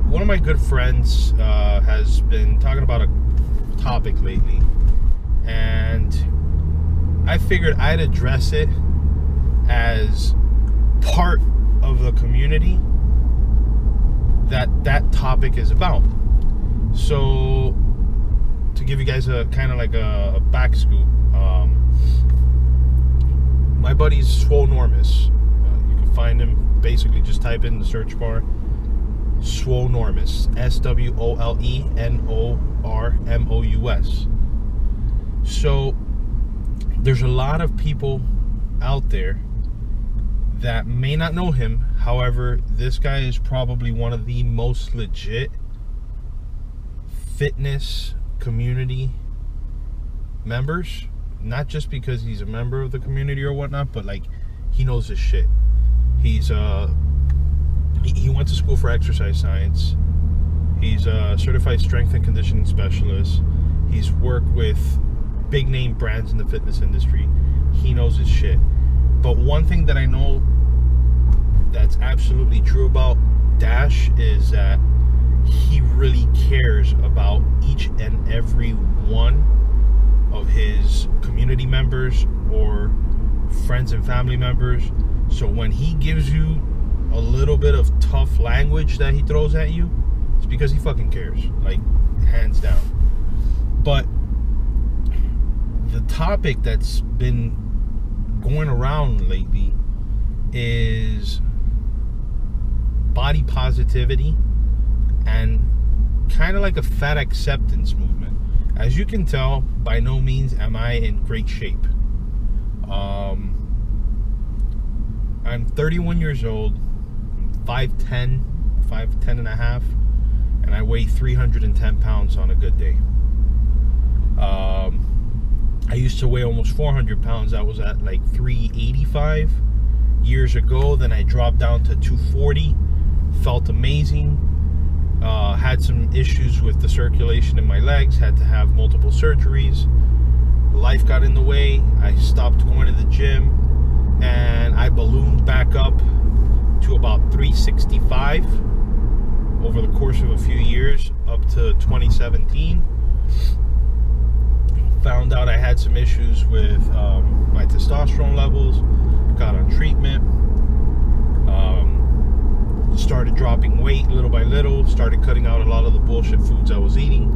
one of my good friends has been talking about a topic lately, and I figured I'd address it as part of the community that topic is about. So, to give you guys a kind of like a back scoop, my buddy's swolenormous. You can find him, basically just type in the search bar swolenormous, swolenormous. So there's a lot of people out there that may not know him. However, this guy is probably one of the most legit fitness community members. Not just because he's a member of the community or whatnot, but like, he knows his shit. He's he went to school for exercise science. He's a certified strength and conditioning specialist. He's worked with big name brands in the fitness industry. He knows his shit. But one thing that I know that's absolutely true about Dash is that he really cares about each and every one of his community members or friends and family members. So when he gives you a little bit of tough language that he throws at you, it's because he fucking cares, like, hands down. But the topic that's been going around lately is body positivity and kind of like a fat acceptance movement. As you can tell, by no means am I in great shape. I'm 31 years old, 5'10", 5'10 and a half, and I weigh 310 pounds on a good day. I used to weigh almost 400 pounds. I was at like 385 years ago. Then I dropped down to 240. Felt amazing. Had some issues with the circulation in my legs. Had to have multiple surgeries. Life got in the way. I stopped going to the gym, and I ballooned back up to about 365 over the course of a few years, up to 2017. Found out I had some issues with my testosterone levels. Got on treatment. Started dropping weight little by little. Started cutting out a lot of the bullshit foods I was eating.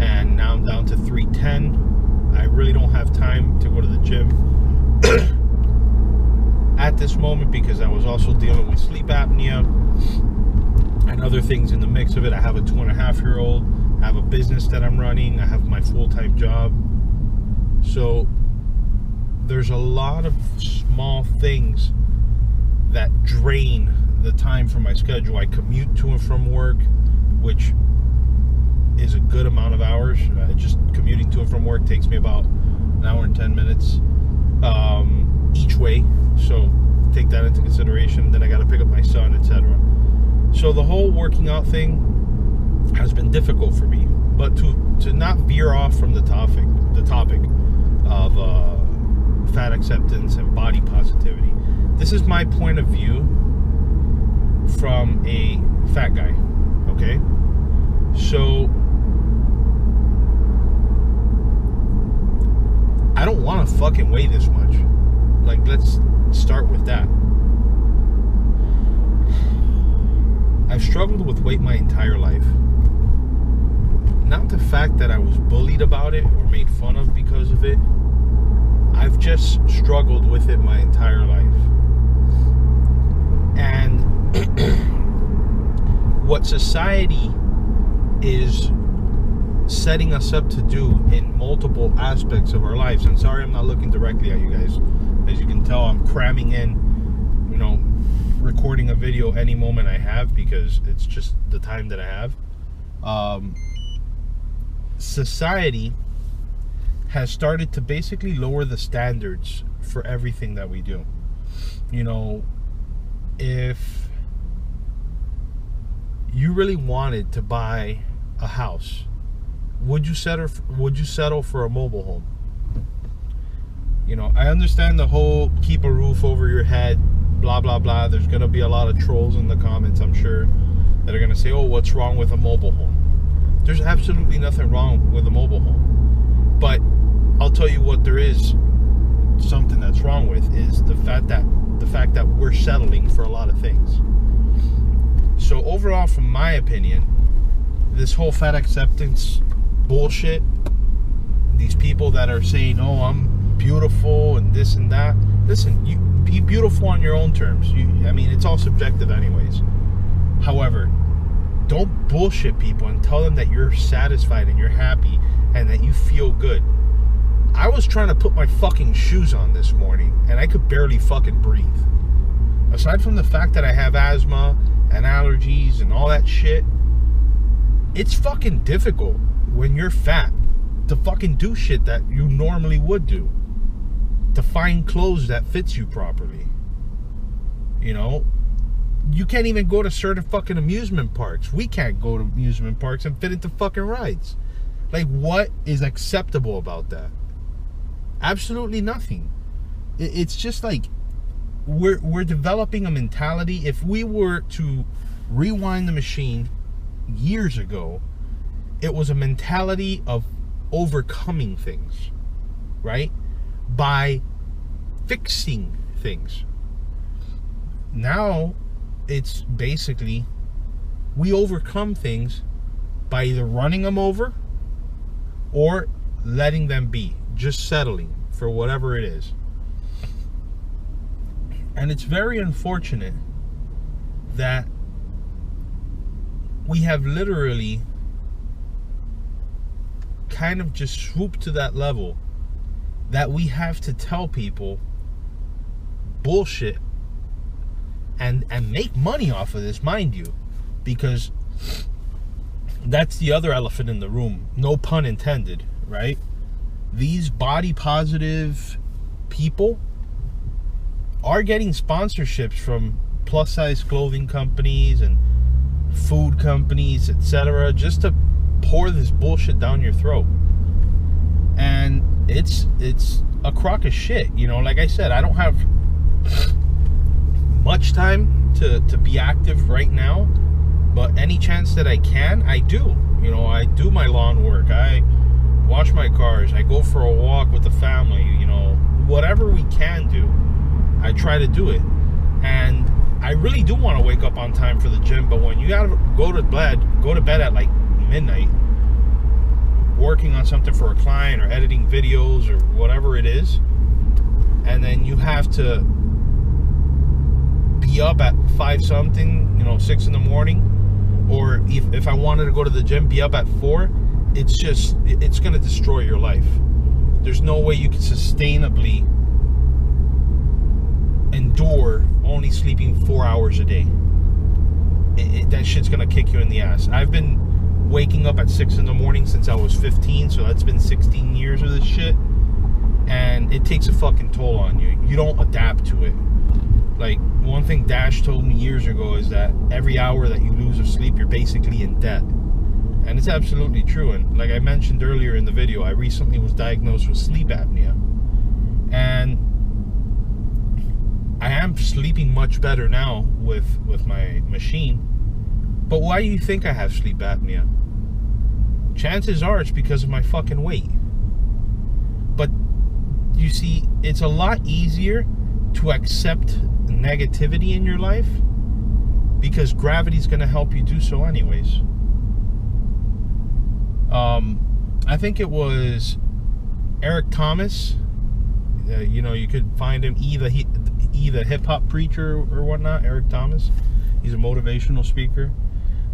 And now I'm down to 310. I really don't have time to go to the gym at this moment because I was also dealing with sleep apnea and other things in the mix of it. I have a 2.5-year-old. I have a business that I'm running. I have my full-time job. So there's a lot of small things that drain the time from my schedule. I commute to and from work, which is a good amount of hours. Just commuting to and from work takes me about an hour and 10 minutes each way. So take that into consideration. Then I got to pick up my son, etc. So the whole working out thing has been difficult for me. But to not veer off from the topic of fat acceptance and body positivity, this is my point of view from a fat guy. Okay, so I don't want to fucking weigh this much. Like, let's start with that. I've struggled with weight my entire life. Not the fact that I was bullied about it or made fun of because of it. I've just struggled with it my entire life. And what society is setting us up to do in multiple aspects of our lives. I'm sorry I'm not looking directly at you guys. As you can tell, I'm cramming in, recording a video any moment I have because it's just the time that I have. Society has started to basically lower the standards for everything that we do. If you really wanted to buy a house, would you settle for a mobile home? I understand the whole keep a roof over your head, blah blah blah. There's gonna be a lot of trolls in the comments, I'm sure. that are going to say, oh, what's wrong with a mobile home? There's absolutely nothing wrong with a mobile home. But I'll tell you what there is something that's wrong with is the fact that we're settling for a lot of things. So overall, from my opinion, this whole fat acceptance bullshit, these people that are saying, oh, I'm beautiful and this and that, listen, you be beautiful on your own terms. I mean, it's all subjective anyways. However, don't bullshit people and tell them that you're satisfied and you're happy and that you feel good. I was trying to put my fucking shoes on this morning and I could barely fucking breathe. Aside from the fact that I have asthma and allergies and all that shit, it's fucking difficult when you're fat to fucking do shit that you normally would do. To find clothes that fits you properly. You know? You can't even go to certain fucking amusement parks. We can't go to amusement parks and fit into fucking rides. Like, what is acceptable about that? Absolutely nothing. It's just like we're developing a mentality. If we were to rewind the machine years ago, it was a mentality of overcoming things, right? By fixing things. Now it's basically we overcome things by either running them over or letting them be, just settling for whatever it is. And it's very unfortunate that we have literally kind of just swooped to that level that we have to tell people bullshit and make money off of this, mind you, because that's the other elephant in the room, no pun intended, right? These body positive people are getting sponsorships from plus size clothing companies and food companies, etc., just to pour this bullshit down your throat. And it's a crock of shit, you know. Like I said, I don't have much time to be active right now, but any chance that I can, I do. You know, I do my lawn work, I wash my cars, I go for a walk with the family, you know, whatever we can do, I try to do it. And I really do want to wake up on time for the gym, but when you gotta go to bed at like midnight, working on something for a client or editing videos or whatever it is, and then you have to be up at 5 something, you know, 6 in the morning, or if I wanted to go to the gym, be up at 4, it's gonna destroy your life. There's no way you can sustainably endure only sleeping 4 hours a day. That shit's gonna kick you in the ass. I've been waking up at 6 in the morning since I was 15, so that's been 16 years of this shit, and it takes a fucking toll on you. You don't adapt to it. Like, one thing Dash told me years ago is that every hour that you lose of sleep, you're basically in debt. And it's absolutely true. And like I mentioned earlier in the video, I recently was diagnosed with sleep apnea, and I am sleeping much better now with my machine. But why do you think I have sleep apnea? Chances are it's because of my fucking weight. But you see, it's a lot easier to accept negativity in your life because gravity's going to help you do so anyways. I think it was Eric Thomas. You know, you could find him either hip-hop preacher or whatnot. Eric Thomas, he's a motivational speaker.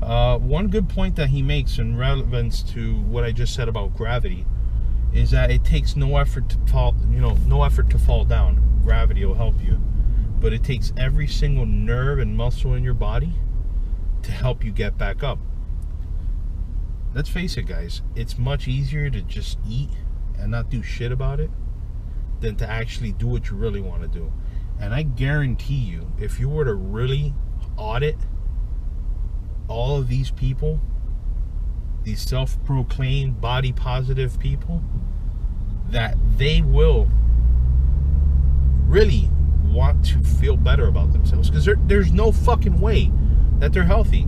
One good point that he makes in relevance to what I just said about gravity is that it takes no effort to fall, no effort to fall down. Gravity will help you, but it takes every single nerve and muscle in your body to help you get back up. Let's face it, guys, it's much easier to just eat and not do shit about it than to actually do what you really want to do. And I guarantee you, if you were to really audit all of these people, these self-proclaimed body positive people, that they will really want to feel better about themselves, because there's no fucking way that they're healthy.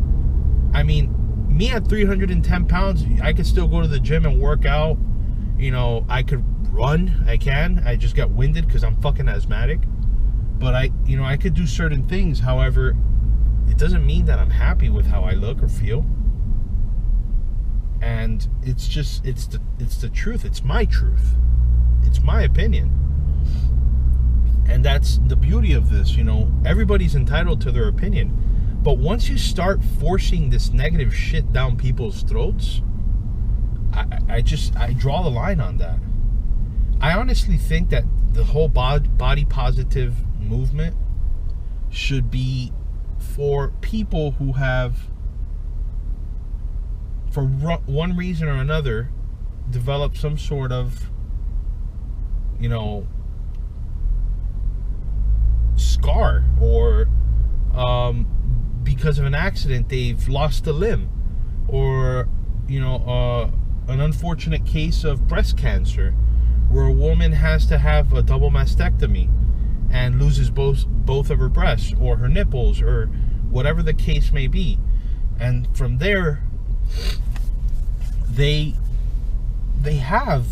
I mean, me at 310 pounds, I could still go to the gym and work out. You know, I could run. I just got winded because I'm fucking asthmatic. But I could do certain things. However, it doesn't mean that I'm happy with how I look or feel. And it's the truth. It's my truth. It's my opinion. And that's the beauty of this, everybody's entitled to their opinion. But once you start forcing this negative shit down people's throats, I draw the line on that. I honestly think that the whole body positive movement should be for people who have, for one reason or another, developed some sort of, scar, or because of an accident they've lost a limb, or an unfortunate case of breast cancer where a woman has to have a double mastectomy and loses both of her breasts or her nipples, or whatever the case may be. And from there, they have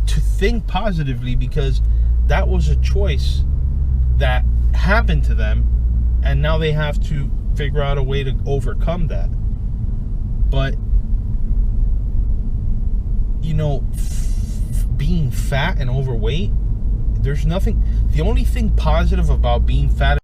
to think positively, because that was a choice that happened to them, and now they have to figure out a way to overcome that. But being fat and overweight, there's nothing, the only thing positive about being fat